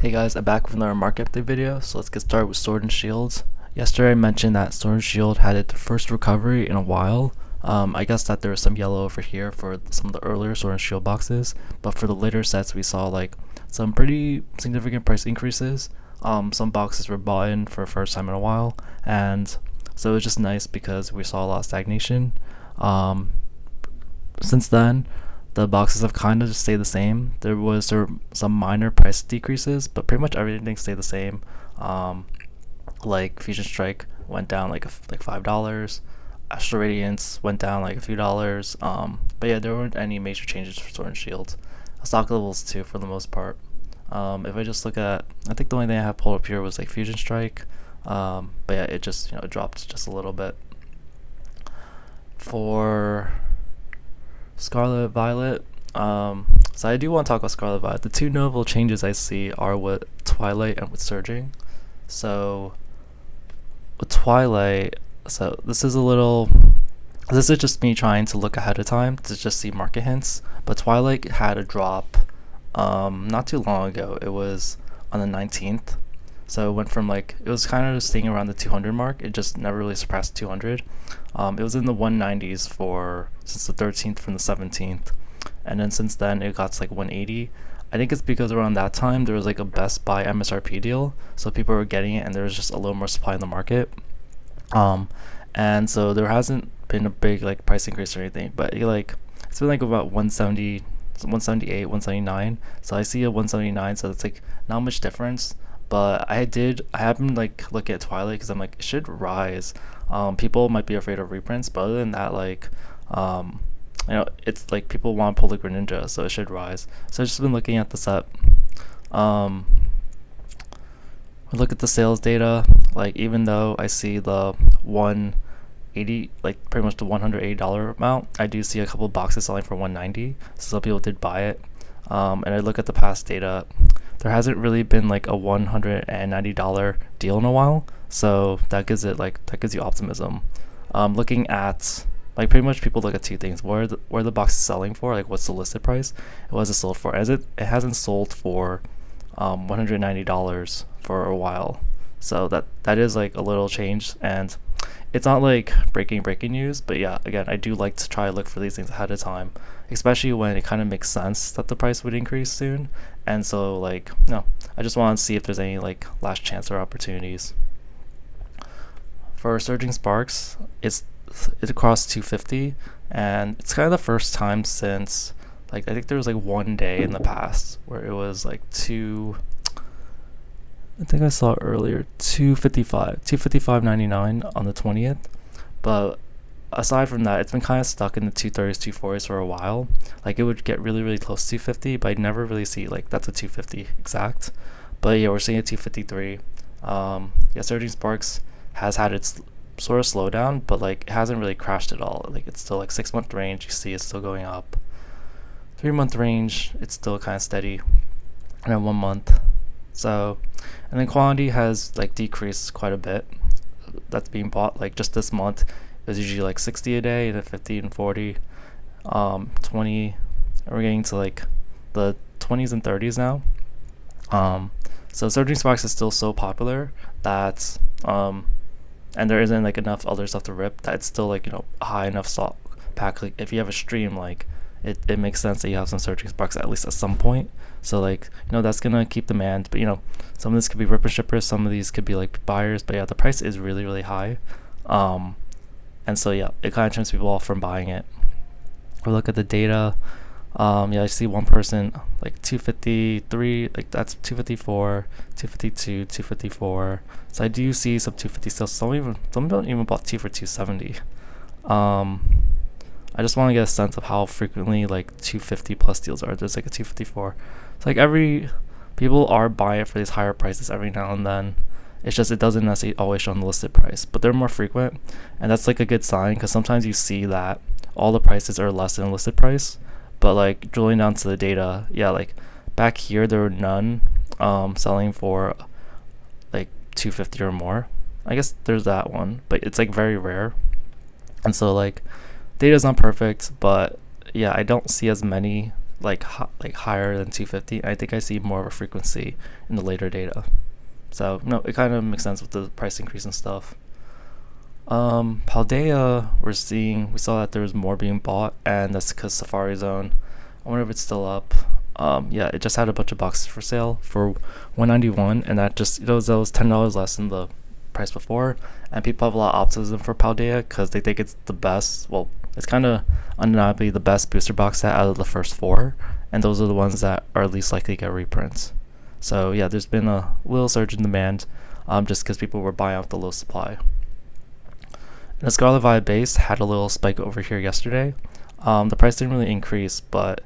Hey guys, I'm back with another market update video, so let's get started with Sword and Shields. Yesterday I mentioned that Sword and Shield had its first recovery in a while. I guess that there was some yellow over here for some of the earlier Sword and Shield boxes, but for the later sets we saw like some pretty significant price increases. Some boxes were bought in for the first time in a while, and so it was just nice because we saw a lot of stagnation. Since then, the boxes have kind of just stayed the same. There was some minor price decreases, but pretty much everything stayed the same. Like Fusion Strike went down like $5. Astral Radiance went down like a few dollars. But yeah, there weren't any major changes for Sword and Shield. Stock levels too, for the most part. If I just look at, I think the only thing I have pulled up here was like Fusion Strike. But yeah, it just it dropped just a little bit. For Scarlet Violet, so I do want to talk about Scarlet Violet. The two notable changes I see are with Twilight and with Surging. So with Twilight, so this is just me trying to look ahead of time to just see market hints. But Twilight had a drop not too long ago. It was on the 19th. So it went from it was kind of staying around the 200 mark. It just never really surpassed 200. It was in the 190s since the 13th from the 17th, and then since then it got to like 180. I think it's because around that time there was like a Best Buy MSRP deal, so people were getting it, and there was just a little more supply in the market. And so there hasn't been a big price increase or anything, but it's been about 170, 178, 179. So I see a 179, so it's not much difference. But I have been looking at Twilight because I'm it should rise. People might be afraid of reprints, but other than that, it's people want to pull the Greninja, so it should rise. So I've just been looking at the set. Look at the sales data. Even though I see the 180, pretty much the $180 amount, I do see a couple boxes selling for 190. So some people did buy it. And I look at the past data. There hasn't really been a $190 deal in a while, so that gives you optimism. Looking at pretty much people look at two things: where the box is selling for, what's the listed price, and what is it sold for. As it hasn't sold for $190 for a while, so that is a little change, and it's not breaking news, but yeah, again, I do like to try to look for these things ahead of time, especially when it kind of makes sense that the price would increase soon. And so no, I just want to see if there's any last chance or opportunities. For Surging Sparks, it crossed 250, and it's kind of the first time since I think there was one day in the past where it was I think I saw it earlier, 255.99 on the 20th. But aside from that, it's been kind of stuck in the 230s, 240s for a while. It would get really close to 250, but I'd never really see that's a 250 exact. But yeah, we're seeing a 253. Yeah, Surging Sparks has had its sort of slowdown, but it hasn't really crashed at all. It's still 6-month range, you see it's still going up. 3-month range, it's still kind of steady. And then 1 month. So, and then quantity has decreased quite a bit. That's being bought just this month. It was usually 60 a day, and then 50 and 40, 20. We're getting to the 20s and 30s now. So Surging Sparks is still so popular that and there isn't enough other stuff to rip that it's still a high enough stock pack. If you have a stream, it makes sense that you have some Surging Sparks at least at some point. So that's gonna keep demand. But some of this could be ripper shippers, some of these could be buyers. But yeah, the price is really high. And so yeah, it kind of turns people off from buying it. We look at the data. Yeah, I see one person 253, that's 254, 252, 254. So I do see some 250 still. Some don't even bought two for 270. I just want to get a sense of how frequently 250 plus deals are. There's a 254. It's people are buying it for these higher prices every now and then. It's just it doesn't necessarily always show on the listed price, but they're more frequent, and that's a good sign, because sometimes you see that all the prices are less than the listed price. But drilling down to the data, yeah, back here there were none selling for 250 or more. I guess there's that one, but it's very rare. And so data's not perfect, but yeah, I don't see as many like higher than 250. I think I see more of a frequency in the later data. So no, it kind of makes sense with the price increase and stuff. Paldea, we saw that there's more being bought, and that's because Safari Zone. I wonder if it's still up. Yeah, it just had a bunch of boxes for sale for 191, and that just that was $10 less than the price before. And people have a lot of optimism for Paldea because they think it's the best. Well, it's kind of undeniably the best booster box set out of the first four, and those are the ones that are least likely to get reprints. So yeah, there's been a little surge in demand, just because people were buying out the low supply. And the Scari Base had a little spike over here yesterday. The price didn't really increase, but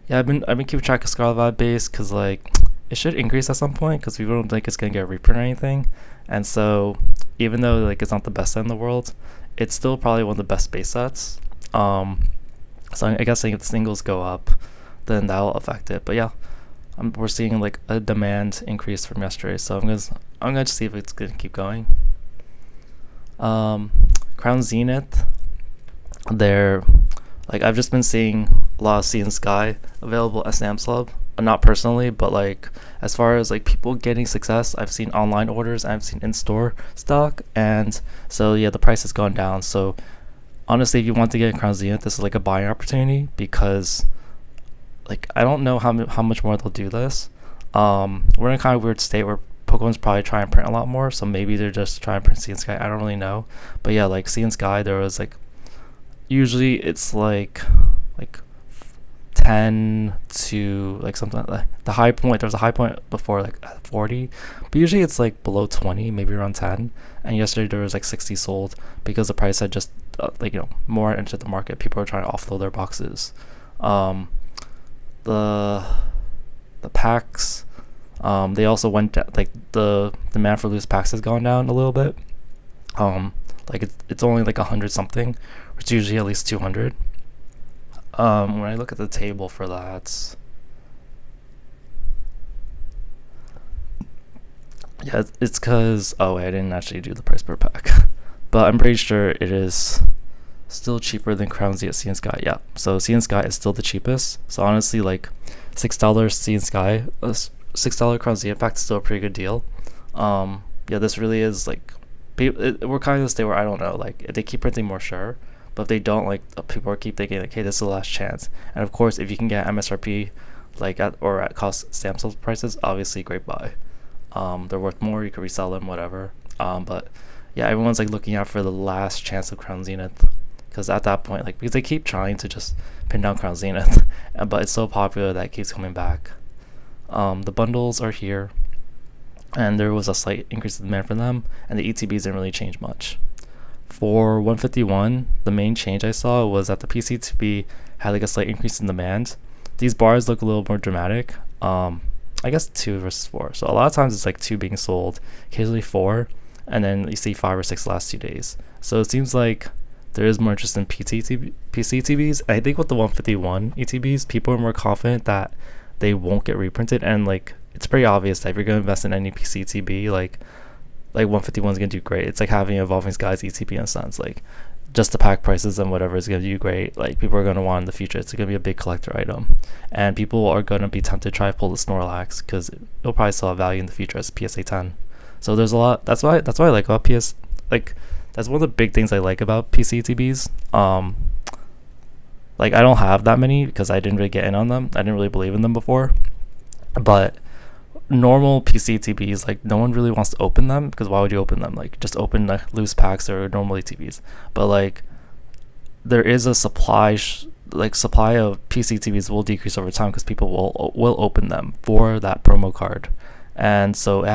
yeah, I've been keeping track of Scari Base because like it should increase at some point because we don't think it's gonna get a reprint or anything. And so even though like it's not the best set in the world, it's still probably one of the best base sets. So I guess like if the singles go up, then that'll affect it. But yeah, we're seeing like a demand increase from yesterday, so I'm gonna see if it's gonna keep going. Crown Zenith, they're like I've just been seeing a lot of Sea and Sky available at Sam's Club. Not personally, but like as far as like people getting success, I've seen online orders, I've seen in-store stock, and so yeah, the price has gone down. So honestly, if you want to get a Crown Zenith, this is like a buying opportunity because like I don't know how much more they'll do this. We're in a kind of weird state where Pokemon's probably trying to print a lot more, so maybe they're just trying to print Sea and Sky. I don't really know, but yeah, like Sea and Sky, there was like usually it's like 10 to like something like the high point. There's a high point before like 40, but usually it's like below 20, maybe around 10. And yesterday there was like 60 sold because the price had just more entered the market. People are trying to offload their boxes. The packs, they also went down, like the demand for loose packs has gone down a little bit. Like it's only like 100 something, which is usually at least 200. When I look at the table for that, yeah, it's because I didn't actually do the price per pack, but I'm pretty sure it is still cheaper than Crown Z at Sea and Sky. Yeah, so Sea and Sky is still the cheapest. So honestly, like $6 Sea and Sky, $6 Crown Z in fact is still a pretty good deal. Yeah, this really is like we're kind of in a state where I don't know, like if they keep printing more, sure. But if they don't, like people keep thinking like, hey, this is the last chance. And of course, if you can get MSRP like at cost stamp sales prices, obviously great buy. They're worth more, you could resell them, whatever. But yeah, everyone's like looking out for the last chance of Crown Zenith, because at that point, like because they keep trying to just pin down Crown Zenith, but it's so popular that it keeps coming back. The bundles are here, and there was a slight increase in demand for them, and the ETBs didn't really change much. For 151, the main change I saw was that the PCTB had like a slight increase in demand. These bars look a little more dramatic. I guess 2 versus 4. So a lot of times it's like 2 being sold, occasionally 4, and then you see 5 or 6 the last 2 days. So it seems like there is more interest in PCTBs. I think with the 151 ETBs, people are more confident that they won't get reprinted, and like it's pretty obvious that if you're going to invest in any PCTB, like 151 is going to do great. It's like having Evolving Skies ETB in a sense. Like just the pack prices and whatever is going to do great. Like people are going to want in the future. It's going to be a big collector item, and people are going to be tempted to try to pull the Snorlax because it'll probably still have value in the future as PSA 10. So there's a lot. That's why I like about PS. Like that's one of the big things I like about PCTBs. Like I don't have that many because I didn't really get in on them. I didn't really believe in them before, but normal PCTBs, like no one really wants to open them because why would you open them? Like just open the loose packs or normal ETBs. But like there is a supply of PCTBs will decrease over time because people will open them for that promo card, and so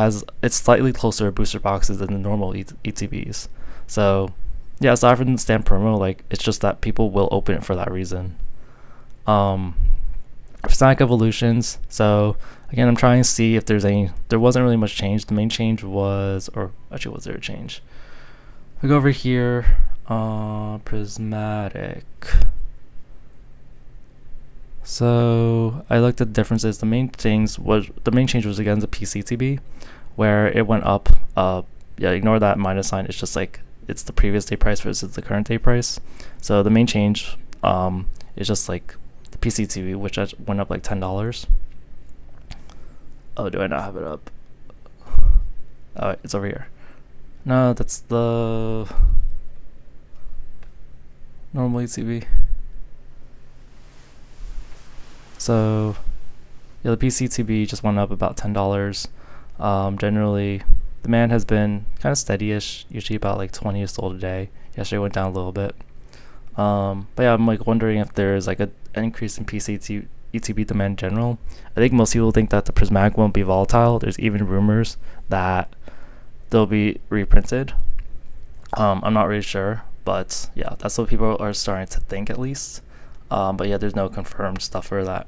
it's slightly closer to booster boxes than the normal ETBs. So yeah, aside from the stamp promo, like it's just that people will open it for that reason. Prismatic evolutions. So again, I'm trying to see if there wasn't really much change. The main change was, or actually was there a change? We go over here, Prismatic. So I looked at the differences. The main change was again the PCTB, where it went up. Yeah, ignore that minus sign. It's just like it's the previous day price versus the current day price. So the main change is just like the PC TV, which went up like $10. Oh, do I not have it up? Oh, it's over here. No, that's the normal TV. So yeah, the PC TV just went up about $10. Generally, demand has been kind of steady-ish, usually about like 20 sold a day. Yesterday went down a little bit. But yeah, I'm like wondering if there's like an increase in PC ETB demand in general. I think most people think that the Prismatic won't be volatile. There's even rumors that they'll be reprinted. I'm not really sure, but yeah, that's what people are starting to think at least. But yeah, there's no confirmed stuff for that.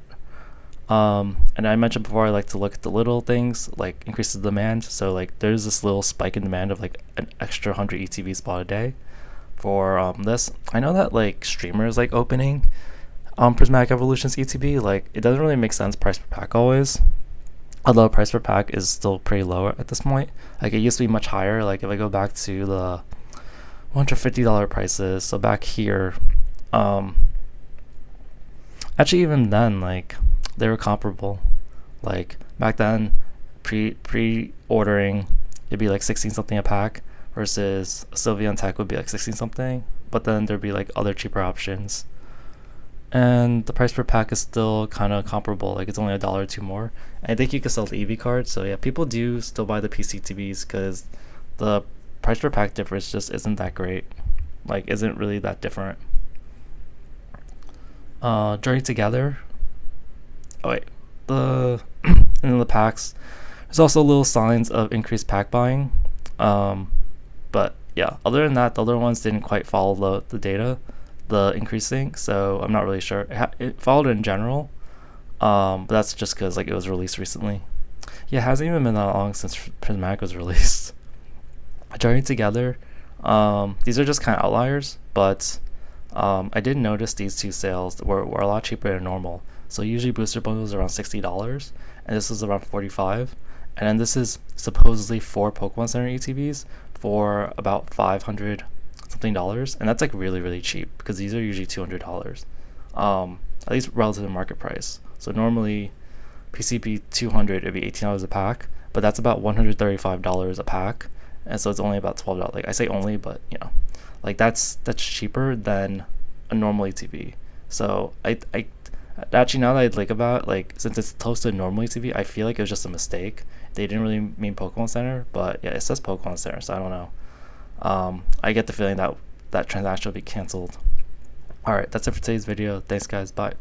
And I mentioned before, I like to look at the little things like increases demand. So like there's this little spike in demand of like an extra 100 ETBs bought a day for this. I know that like streamers like opening Prismatic Evolutions ETB, like it doesn't really make sense price per pack always. Although price per pack is still pretty low at this point. Like it used to be much higher. Like if I go back to the $150 prices, so back here, actually even then like they were comparable. Like back then, pre-ordering, it'd be like 16 something a pack versus a Sylveon Tech would be like 16 something. But then there'd be like other cheaper options. And the price per pack is still kind of comparable. Like it's only $1 or $2 more. And I think you can sell the EV card. So yeah, people do still buy the PCTBs because the price per pack difference just isn't that great. Like isn't really that different. Journey Together. Oh wait, in the packs, there's also little signs of increased pack buying. But yeah, other than that, the other ones didn't quite follow the data, the increasing. So I'm not really sure. It followed in general, but that's just because like it was released recently. Yeah, it hasn't even been that long since Prismatic was released. Journey Together. These are just kind of outliers, but I did notice these two sales were a lot cheaper than normal. So usually booster bundles are around $60, and this was around $45. And then this is supposedly 4 Pokemon Center ETBs for about $500 something, and that's like really really cheap because these are usually $200, at least relative to market price. So normally PCP 200 it'd be $18 a pack, but that's about $135 a pack, and so it's only about $12. Like I say only, but you know, like that's cheaper than a normal ETB. So I actually, now that I think about it, like since it's close to a normal ETB, I feel like it was just a mistake. They didn't really mean Pokemon Center, but yeah, it says Pokemon Center, so I don't know. I get the feeling that that transaction will be canceled. Alright, that's it for today's video. Thanks guys, bye.